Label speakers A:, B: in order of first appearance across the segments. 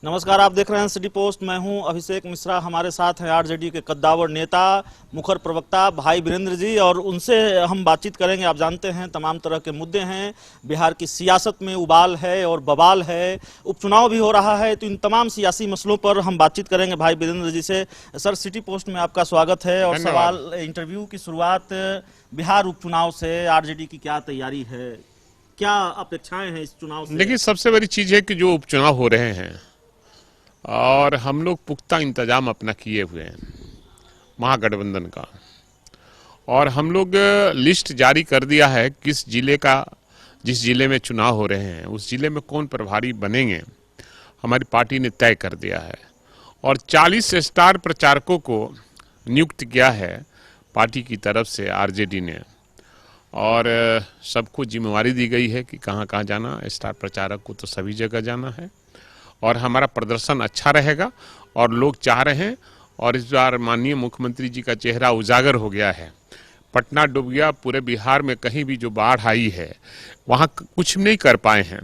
A: नमस्कार, आप देख रहे हैं सिटी पोस्ट। मैं हूं अभिषेक मिश्रा। हमारे साथ हैं आरजेडी के कद्दावर नेता, मुखर प्रवक्ता भाई वीरेंद्र जी, और उनसे हम बातचीत करेंगे। आप जानते हैं तमाम तरह के मुद्दे हैं, बिहार की सियासत में उबाल है और बवाल है, उपचुनाव भी हो रहा है, तो इन तमाम सियासी मसलों पर हम बातचीत करेंगे भाई वीरेंद्र जी से। सर, सिटी पोस्ट में आपका स्वागत है। और सवाल, इंटरव्यू की शुरुआत बिहार उपचुनाव से आरजेडी की क्या तैयारी है, क्या अपेक्षाएं हैं इस चुनाव से?
B: देखिए, सबसे बड़ी चीज है कि जो उपचुनाव हो रहे हैं और हम लोग पुख्ता इंतजाम अपना किए हुए हैं महागठबंधन का, और हम लोग लिस्ट जारी कर दिया है किस जिले का, जिस जिले में चुनाव हो रहे हैं उस जिले में कौन प्रभारी बनेंगे, हमारी पार्टी ने तय कर दिया है। और 40 स्टार प्रचारकों को नियुक्त किया है पार्टी की तरफ से आरजेडी ने, और सबको जिम्मेवारी दी गई है कि कहाँ कहाँ जाना। स्टार प्रचारक को तो सभी जगह जाना है और हमारा प्रदर्शन अच्छा रहेगा। और लोग चाह रहे हैं, और इस बार माननीय मुख्यमंत्री जी का चेहरा उजागर हो गया है। पटना डूब गया, पूरे बिहार में कहीं भी जो बाढ़ आई है वहाँ कुछ नहीं कर पाए हैं,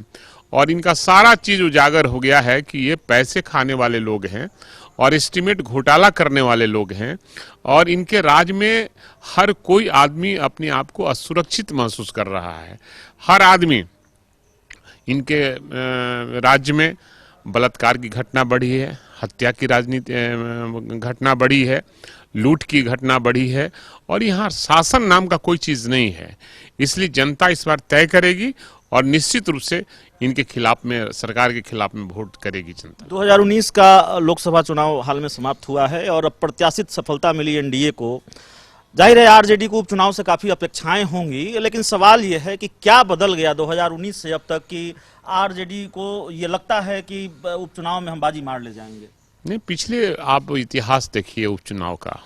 B: और इनका सारा चीज उजागर हो गया है कि ये पैसे खाने वाले लोग हैं और एस्टीमेट घोटाला करने वाले लोग हैं, और इनके राज में हर कोई आदमी अपने आप को असुरक्षित महसूस कर रहा है। हर आदमी, इनके राज्य में बलात्कार की घटना बढ़ी है, हत्या की राजनीति घटना बढ़ी है, लूट की घटना बढ़ी है, और यहाँ शासन नाम का कोई चीज नहीं है। इसलिए जनता इस बार तय करेगी और निश्चित रूप से इनके खिलाफ में, सरकार के खिलाफ में वोट करेगी जनता।
A: 2019 का लोकसभा चुनाव हाल में समाप्त हुआ है और अब प्रत्याशित सफलता मिली एनडीए को। जाहिर है आरजेडी को उपचुनाव से काफी अपेक्षाएं होंगी, लेकिन सवाल यह है कि क्या बदल गया 2019 से अब तक कि आरजेडी को ये लगता है कि उपचुनाव में हम बाजी मार ले जाएंगे?
B: नहीं, पिछले आप इतिहास देखिए उपचुनाव का,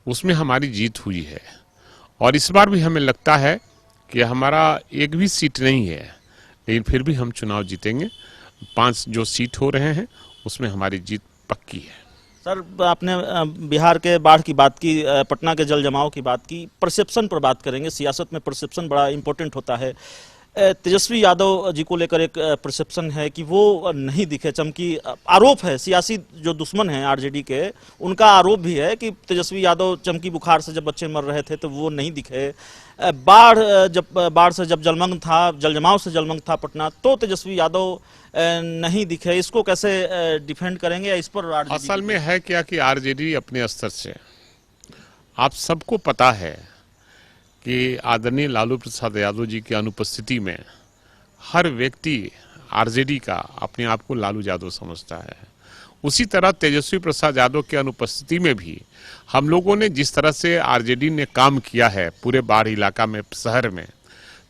B: उसमें हमारी जीत हुई है, और इस बार भी हमें लगता है कि हमारा एक भी सीट नहीं है, लेकिन फिर भी हम चुनाव जीतेंगे। 5 जो सीट हो रहे हैं उसमें हमारी जीत पक्की है।
A: सर, आपने बिहार के बाढ़ की बात की, पटना के जल जमाव की बात की, परसेप्शन पर बात करेंगे। सियासत में परसेप्शन बड़ा इंपॉर्टेंट होता है। तेजस्वी यादव जी को लेकर एक परसेप्शन है कि वो नहीं दिखे, चमकी आरोप है, सियासी जो दुश्मन हैं आरजेडी के उनका आरोप भी है कि तेजस्वी यादव चमकी बुखार से जब बच्चे मर रहे थे तो वो नहीं दिखे। बाढ़ से जब जलमग्न था, जल जमाव से जलमग्न था पटना, तो तेजस्वी यादव नहीं दिखे। इसको कैसे डिफेंड करेंगे, या इस पर
B: असल में है क्या कि आरजेडी अपने स्तर से, आप सबको पता है कि आदरणीय लालू प्रसाद यादव जी की अनुपस्थिति में हर व्यक्ति आरजेडी का अपने आप को लालू यादव समझता है। उसी तरह तेजस्वी प्रसाद यादव की अनुपस्थिति में भी हम लोगों ने जिस तरह से आरजेडी ने काम किया है पूरे बाढ़ इलाका में, शहर में,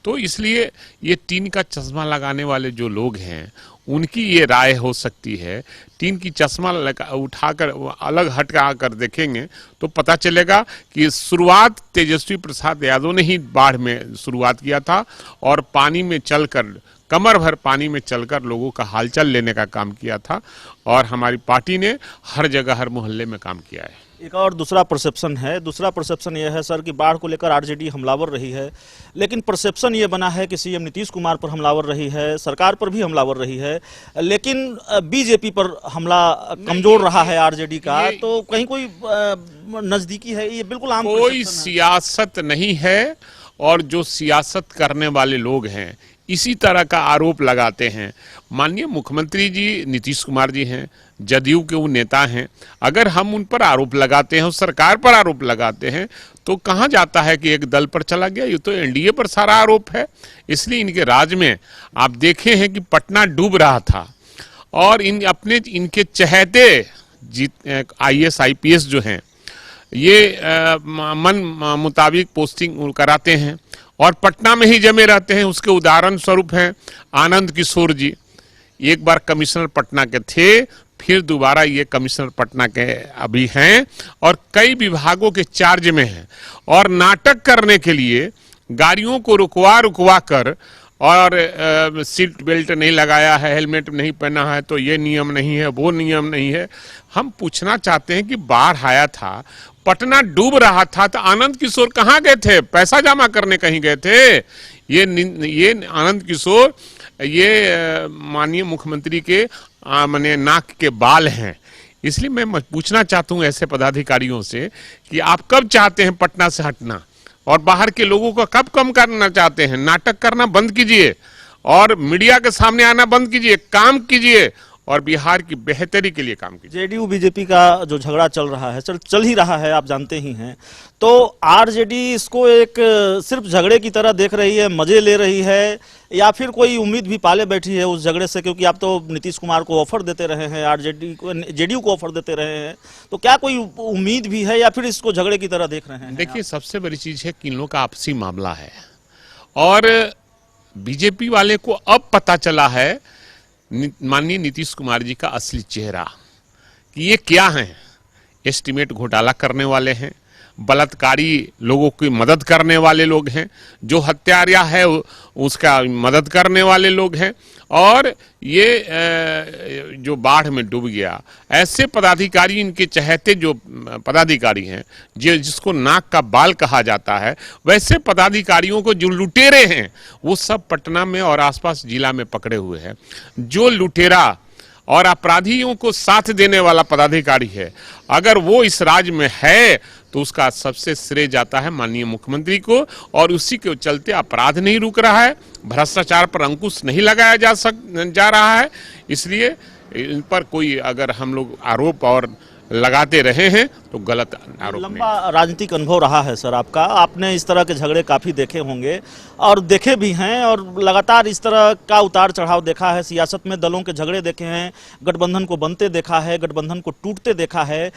B: तो इसलिए ये टीन का चश्मा लगाने वाले जो लोग हैं उनकी ये राय हो सकती है। टीन की चश्मा उठाकर अलग हटा कर देखेंगे तो पता चलेगा कि शुरुआत तेजस्वी प्रसाद यादव ने ही बाढ़ में शुरुआत किया था, और पानी में चलकर, कमर भर पानी में चलकर लोगों का हालचाल लेने का काम किया था, और हमारी पार्टी ने हर जगह, हर मोहल्ले में काम किया है।
A: एक और दूसरा परसेप्शन है, दूसरा परसेप्शन यह है सर कि बाढ़ को लेकर आरजेडी हमलावर रही है, लेकिन परसेप्शन ये बना है कि सीएम नीतीश कुमार पर हमलावर रही है, सरकार पर भी हमलावर रही है, लेकिन बीजेपी पर हमला कमजोर रहा है आरजेडी का। तो कहीं कोई नजदीकी है? ये बिल्कुल आम
B: कोई सियासत नहीं है, और जो सियासत करने वाले लोग हैं इसी तरह का आरोप लगाते हैं। माननीय मुख्यमंत्री जी नीतीश कुमार जी हैं, जदयू के वो नेता हैं। अगर हम उन पर आरोप लगाते हैं, सरकार पर आरोप लगाते हैं, तो कहाँ जाता है कि एक दल पर चला गया? ये तो एनडीए पर सारा आरोप है। इसलिए इनके राज में आप देखे हैं कि पटना डूब रहा था, और इनके चहेते IAS IPS जो हैं ये मन मुताबिक पोस्टिंग कराते हैं और पटना में ही जमे रहते हैं। उसके उदाहरण स्वरूप हैं आनंद किशोर जी, एक बार कमिश्नर पटना के थे, फिर दोबारा ये कमिश्नर पटना के अभी हैं, और कई विभागों के चार्ज में हैं, और नाटक करने के लिए गाड़ियों को रुकवा कर, और सीट बेल्ट नहीं लगाया है, हेलमेट नहीं पहना है तो ये नियम नहीं है, वो नियम नहीं है। हम पूछना चाहते हैं कि बाढ़ आया था, पटना डूब रहा था, तो आनंद किशोर कहाँ गए थे? पैसा जमा करने कहीं गए थे? ये आनंद किशोर ये माननीय मुख्यमंत्री के माने नाक के बाल हैं। इसलिए मैं पूछना चाहता हूं ऐसे पदाधिकारियों से कि आप कब चाहते हैं पटना से हटना और बाहर के लोगों को कब कम करना चाहते हैं। नाटक करना बंद कीजिए और मीडिया के सामने आना बंद कीजिए, काम कीजिए और बिहार की बेहतरी के लिए काम कीजिए।
A: जेडीयू बीजेपी का जो झगड़ा चल रहा है, चल ही रहा है, आप जानते ही हैं, तो आरजेडी इसको एक सिर्फ झगड़े की तरह देख रही है, मजे ले रही है, या फिर कोई उम्मीद भी पाले बैठी है उस झगड़े से? क्योंकि आप तो नीतीश कुमार को ऑफर देते रहे हैं, आरजेडी को, जेडीयू को ऑफर देते रहे हैं, तो क्या कोई उम्मीद भी है या फिर इसको झगड़े की तरह देख रहे हैं?
B: देखिए, सबसे बड़ी चीज है कि इन लोगों का आपसी मामला है और बीजेपी वाले को अब पता चला है माननीय नीतीश कुमार जी का असली चेहरा कि ये क्या हैं। एस्टीमेट घोटाला करने वाले हैं, बलात्कारी लोगों की मदद करने वाले लोग हैं, जो हत्यारा है उसका मदद करने वाले लोग हैं, और ये जो बाढ़ में डूब गया, ऐसे पदाधिकारी, इनके चहेते जो पदाधिकारी हैं, जिसको नाक का बाल कहा जाता है, वैसे पदाधिकारियों को जो लुटेरे हैं वो सब पटना में और आसपास जिला में पकड़े हुए हैं। जो लुटेरा और अपराधियों को साथ देने वाला पदाधिकारी है, अगर वो इस राज्य में है तो उसका सबसे श्रेय जाता है माननीय मुख्यमंत्री को, और उसी के चलते अपराध नहीं रुक रहा है, भ्रष्टाचार पर अंकुश नहीं लगाया जा रहा है। इसलिए इन पर कोई अगर हम लोग आरोप और लगाते रहे हैं तो गलत आरोप।
A: लंबा राजनीतिक अनुभव रहा है सर आपका, आपने इस तरह के झगड़े काफी देखे होंगे और देखे भी हैं, और लगातार इस तरह का उतार चढ़ाव देखा है। सियासत में दलों के झगड़े देखे हैं, गठबंधन को बनते देखा है, गठबंधन को टूटते देखा है।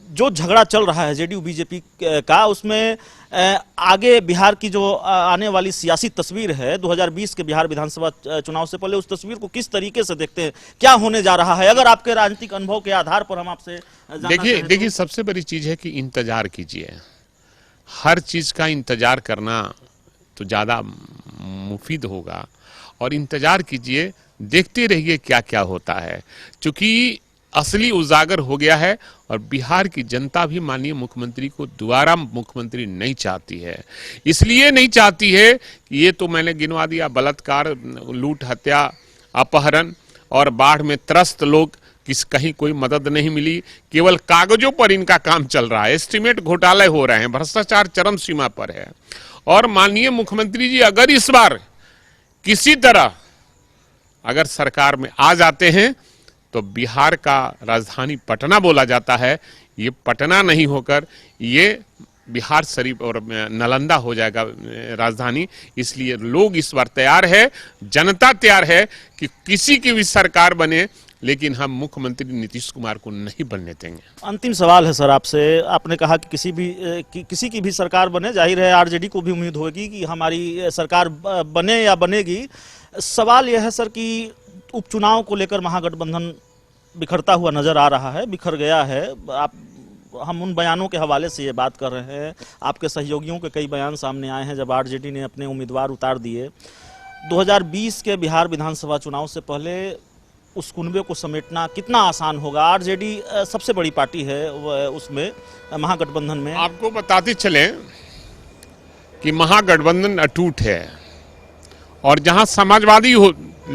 A: जो झगड़ा चल रहा है जेडीयू बीजेपी का, उसमें आगे बिहार की जो आने वाली सियासी तस्वीर है 2020 के बिहार विधानसभा चुनाव से पहले, उस तस्वीर को किस तरीके से देखते हैं, क्या होने जा रहा है? अगर आपके राजनीतिक अनुभव के आधार पर हम आपसे
B: देखिए, सबसे बड़ी चीज है कि इंतजार कीजिए। हर चीज का इंतजार करना तो ज्यादा मुफीद होगा, और इंतजार कीजिए, देखते रहिए क्या क्या होता है, क्योंकि असली उजागर हो गया है और बिहार की जनता भी माननीय मुख्यमंत्री को दोबारा मुख्यमंत्री नहीं चाहती है। इसलिए नहीं चाहती है कि ये तो मैंने गिनवा दिया, बलात्कार, लूट, हत्या, अपहरण और बाढ़ में त्रस्त लोग, कहीं कोई मदद नहीं मिली, केवल कागजों पर इनका काम चल रहा है, एस्टीमेट घोटाले हो रहे हैं, भ्रष्टाचार चरम सीमा पर है। और माननीय मुख्यमंत्री जी अगर इस बार किसी तरह अगर सरकार में आ जाते हैं तो बिहार का राजधानी पटना बोला जाता है, ये पटना नहीं होकर ये बिहार शरीफ और नालंदा हो जाएगा राजधानी। इसलिए लोग इस बार तैयार है, जनता तैयार है कि किसी की भी सरकार बने, लेकिन हम मुख्यमंत्री नीतीश कुमार को नहीं बनने देंगे।
A: अंतिम सवाल है सर आपसे, आपने कहा कि किसी की भी सरकार बने, जाहिर है आरजेडी को भी उम्मीद होगी कि हमारी सरकार बने या बनेगी। सवाल यह है सर कि उपचुनाव को लेकर महागठबंधन बिखरता हुआ नजर आ रहा है, बिखर गया है। हम उन बयानों के हवाले से ये बात कर रहे हैं, आपके सहयोगियों के कई बयान सामने आए हैं जब आरजेडी ने अपने उम्मीदवार उतार दिए। 2020 के बिहार विधानसभा चुनाव से पहले उस कुनबे को समेटना कितना आसान होगा? आरजेडी सबसे बड़ी पार्टी है उसमें, महागठबंधन में।
B: आपको बताते चले कि महागठबंधन अटूट है, और जहां समाजवादी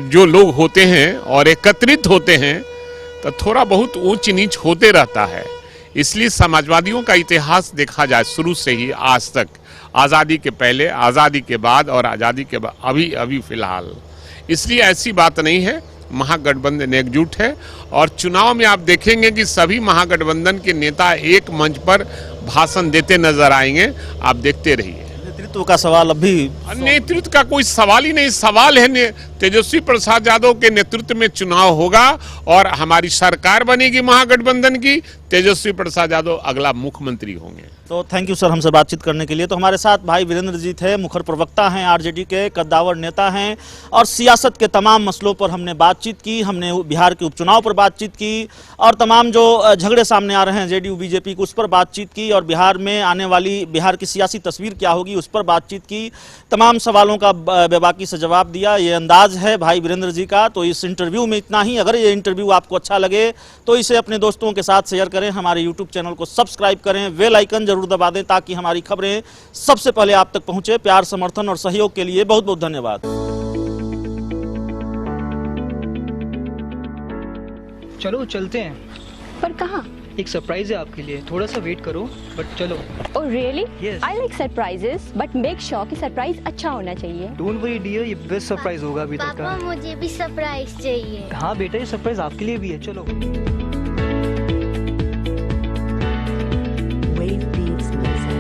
B: जो लोग होते हैं और एकत्रित होते हैं तो थोड़ा बहुत ऊंच नीच होते रहता है। इसलिए समाजवादियों का इतिहास देखा जाए शुरू से ही आज तक, आज़ादी के पहले, आज़ादी के बाद और आज़ादी के बाद, अभी फिलहाल, इसलिए ऐसी बात नहीं है। महागठबंधन एकजुट है, और चुनाव में आप देखेंगे कि सभी महागठबंधन के नेता एक मंच पर भाषण देते नजर आएंगे। आप देखते रहिए।
A: नेतृत्व का सवाल अभी,
B: नेतृत्व का कोई सवाल ही नहीं, सवाल है तेजस्वी प्रसाद यादव के नेतृत्व में चुनाव होगा और हमारी सरकार बनेगी महागठबंधन की। तेजस्वी प्रसाद यादव अगला मुख्यमंत्री होंगे।
A: तो थैंक यू सर हमसे बातचीत करने के लिए। तो हमारे साथ भाई वीरेंद्र जी थे, मुखर प्रवक्ता हैं आरजेडी के, कद्दावर नेता हैं, और सियासत के तमाम मसलों पर हमने बातचीत की। हमने बिहार के उपचुनाव पर बातचीत की, और तमाम जो झगड़े सामने आ रहे हैं जेडीयू बीजेपी को, उस पर बातचीत की, और बिहार में आने वाली बिहार की सियासी तस्वीर क्या होगी उस पर बातचीत की। तमाम सवालों का बेबाकी से जवाब दिया। ये अंदाज है भाई वीरेंद्र जी का। तो इस इंटरव्यू में इतना ही। अगर ये इंटरव्यू आपको अच्छा लगे तो इसे अपने दोस्तों के साथ शेयर करें। करें, हमारे YouTube चैनल को सब्सक्राइब करें, बेल आइकन जरूर दबा दें ताकि हमारी खबरें सबसे पहले आप तक पहुंचे। प्यार, समर्थन और सहयोग के लिए बहुत बहुत धन्यवाद।
C: चलो चलते हैं,
D: पर कहाँ?
C: एक सरप्राइज है आपके लिए, थोड़ा सा वेट करो बट चलो।
D: Oh really?
C: Yes.
D: I like surprises, but make sure कि सरप्राइज अच्छा होना चाहिए।
C: डोंट वरी डियर, ये बेस्ट सरप्राइज होगा अभी तक
E: पापा
C: का।
E: मुझे भी सरप्राइज चाहिए।
C: हाँ बेटा, ये सरप्राइज आपके लिए भी है, चलो।
F: Wave Beats Music.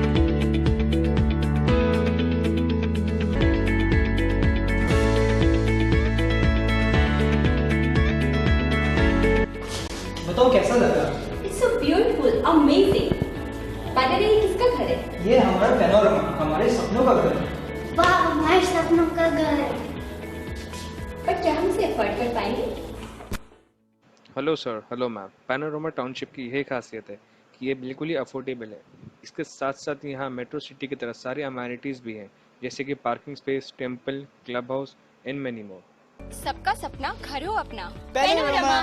C: बताओ कैसा लगा?
D: It's so beautiful, amazing. By the way, ये किसका घर है?
C: ये हमारा पैनोरमा, हमारे सपनों का घर है।
E: वाह, हमारे सपनों का घर।
D: पर क्या हम इसे अफोर्ड कर पाएंगे?
G: Hello sir, hello ma'am. Panorama township की यही खासियत है कि ये बिल्कुल ही अफोर्डेबल है। इसके साथ साथ यहाँ मेट्रो सिटी की तरह सारी अमेनिटीज़ भी हैं, जैसे कि parking space, temple, club house and many more.
D: सबका सपना घर हो अपना।
C: पैनोरमा।